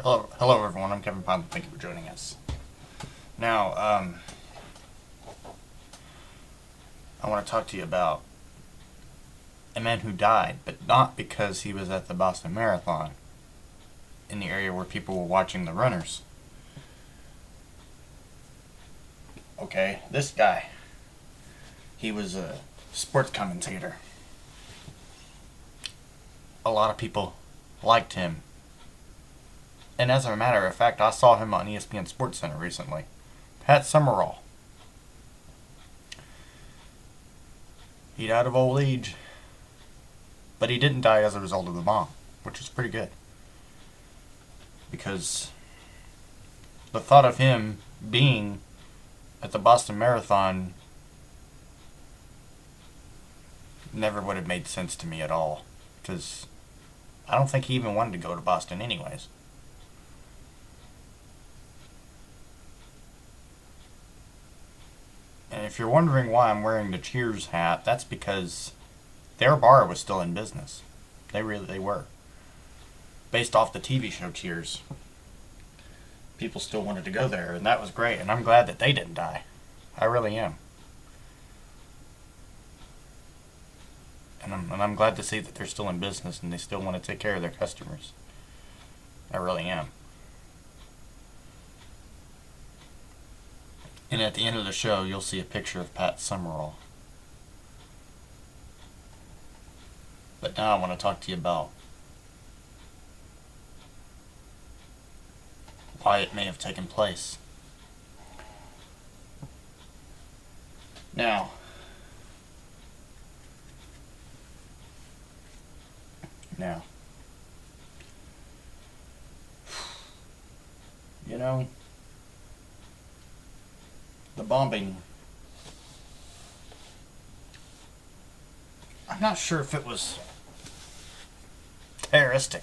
Hello everyone, I'm Kevin Piland. Thank you for joining us. Now, I want to talk to you about a man who died, but not because he was at the Boston Marathon, in the area where people were watching the runners. Okay, this guy, he was a sports commentator. A lot of people liked him. And as a matter of fact, I saw him on ESPN SportsCenter recently. Pat Summerall. He died of old age. But he didn't die as a result of the bomb, which is pretty good. Because the thought of him being at the Boston Marathon never would have made sense to me at all. Because I don't think he even wanted to go to Boston anyways. And if you're wondering why I'm wearing the Cheers hat, that's because their bar was still in business. They were. Based off the TV show Cheers. People still wanted to go there, and that was great, and I'm glad that they didn't die. I really am. And I'm glad to see that they're still in business and they still want to take care of their customers. I really am. And at the end of the show, you'll see a picture of Pat Summerall. But now I want to talk to you about why it may have taken place. Now, you know, the bombing, I'm not sure if it was terroristic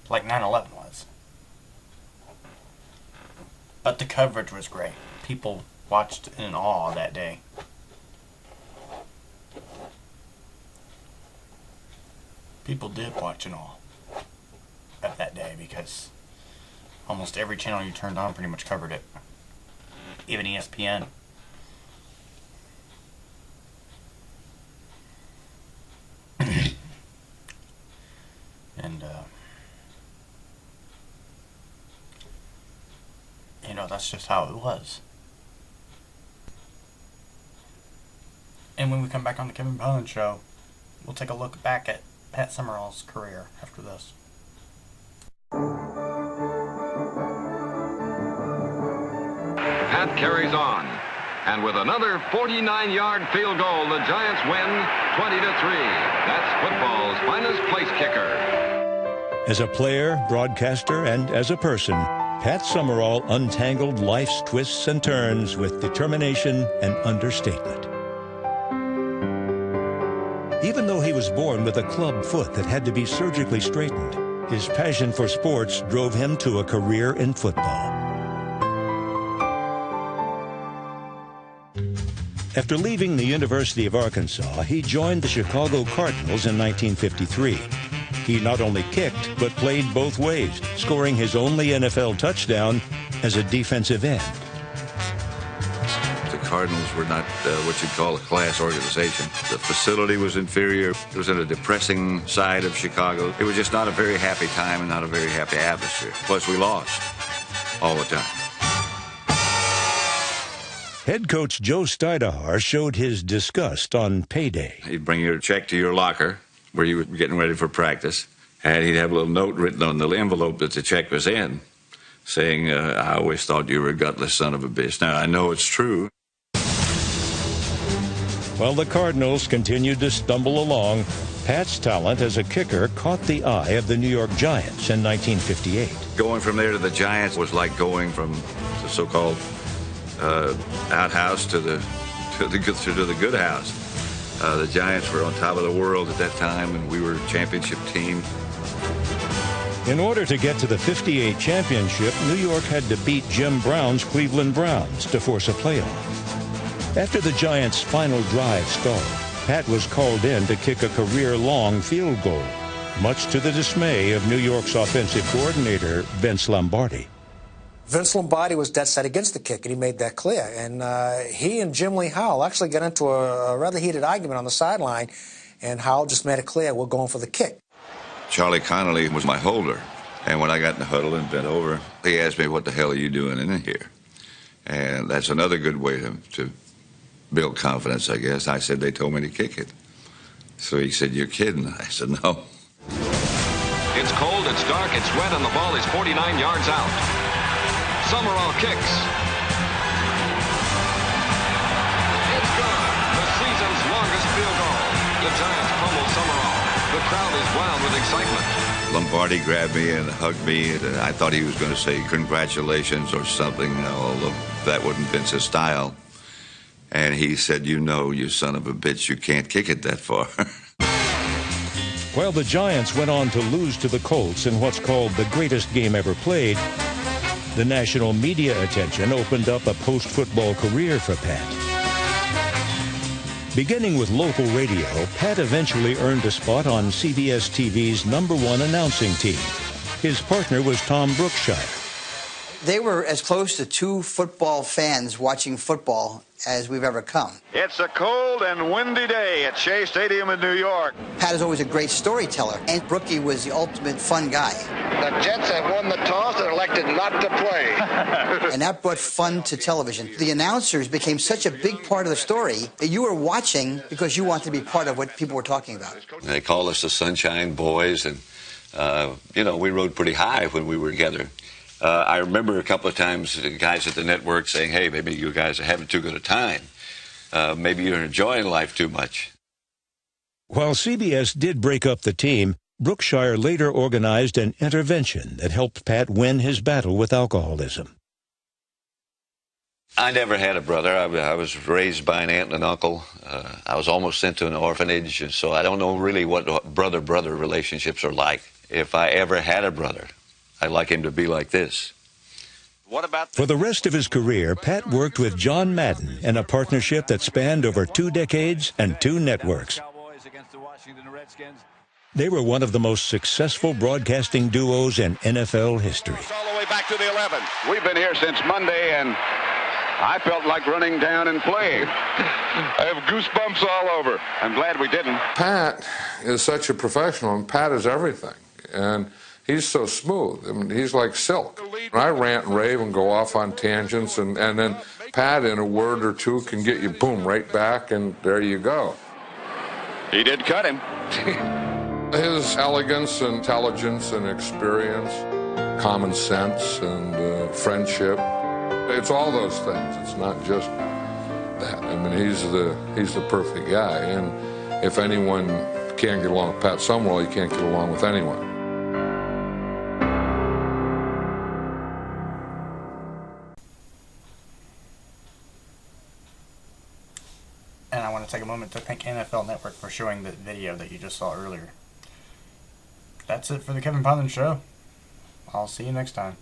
like 9/11 was, but the coverage was great. People watched in awe that day. People did watch in awe at that day because almost every channel you turned on pretty much covered it. Even ESPN. And, you know, that's just how it was. And when we come back on the Kevin Piland Show, we'll take a look back at Pat Summerall's career after this. Pat carries on, and with another 49-yard field goal, the Giants win 20-3. That's football's finest place kicker. As a player, broadcaster, and as a person, Pat Summerall untangled life's twists and turns with determination and understatement. Even though he was born with a club foot that had to be surgically straightened, his passion for sports drove him to a career in football. After leaving the University of Arkansas, he joined the Chicago Cardinals in 1953. He not only kicked, but played both ways, scoring his only NFL touchdown as a defensive end. The Cardinals were not what you'd call a class organization. The facility was inferior. It was in a depressing side of Chicago. It was just not a very happy time and not a very happy atmosphere. Plus, we lost all the time. Head coach Joe Stidahar showed his disgust on payday. He'd bring your check to your locker where you were getting ready for practice, and he'd have a little note written on the envelope that the check was in, saying, I always thought you were a gutless son of a bitch. Now, I know it's true. While the Cardinals continued to stumble along, Pat's talent as a kicker caught the eye of the New York Giants in 1958. Going from there to the Giants was like going from the so-called outhouse to the good house. The Giants were on top of the world at that time, and we were a championship team. In order to get to the '58 championship, New York had to beat Jim Brown's Cleveland Browns to force a playoff. After the Giants' final drive stalled, Pat was called in to kick a career-long field goal. much to the dismay of New York's offensive coordinator, Vince Lombardi. Vince Lombardi was dead set against the kick, and he made that clear. And he and Jim Lee Howell actually got into a rather heated argument on the sideline, and Howell just made it clear, we're going for the kick. Charlie Connolly was my holder, and when I got in the huddle and bent over, he asked me, what the hell are you doing in here? And that's another good way to build confidence, I guess. I said, they told me to kick it. So he said, you're kidding. I said, no. It's cold, it's dark, it's wet, and the ball is 49 yards out. Summerall kicks. It's good. The season's longest field goal. The Giants pummel Summerall. The crowd is wild with excitement. Lombardi grabbed me and hugged me, and I thought he was going to say congratulations or something, although that wasn't Vince's style. And he said, you know, you son of a bitch, you can't kick it that far. While the Giants went on to lose to the Colts in what's called the greatest game ever played, the national media attention opened up a post-football career for Pat. Beginning with local radio, Pat eventually earned a spot on CBS TV's #1 announcing team. His partner was Tom Brookshire. They were as close to two football fans watching football as we've ever come. It's a cold and windy day at Shea Stadium in New York. Pat is always a great storyteller, and Brookie was the ultimate fun guy. The Jets have won the toss and elected not to play. And that brought fun to television. The announcers became such a big part of the story that you were watching because you wanted to be part of what people were talking about. They called us the Sunshine Boys, and, we rode pretty high when we were together. I remember a couple of times the guys at the network saying, hey, maybe you guys are having too good a time. Maybe you're enjoying life too much. While CBS did break up the team, Brookshire later organized an intervention that helped Pat win his battle with alcoholism. I never had a brother. I was raised by an aunt and an uncle. I was almost sent to an orphanage, and so I don't know really what brother-brother relationships are like. If I ever had a brother, I'd like him to be like this. For the rest of his career, Pat worked with John Madden in a partnership that spanned over 2 decades and 2 networks. They were one of the most successful broadcasting duos in NFL history. All the way back to the 11. We've been here since Monday, and I felt like running down and playing. I have goosebumps all over. I'm glad we didn't. Pat is such a professional, and Pat is everything. And he's so smooth. I mean, he's like silk. I rant and rave and go off on tangents, and then Pat, in a word or two, can get you, boom, right back, and there you go. He did cut him. His elegance, intelligence, and experience, common sense, and friendship, it's all those things. It's not just that. I mean, he's the perfect guy, and if anyone can't get along with Pat Summerall, you can't get along with anyone. And I want to take a moment to thank NFL Network for showing the video that you just saw earlier. That's it for the Kevin Piland Show. I'll see you next time.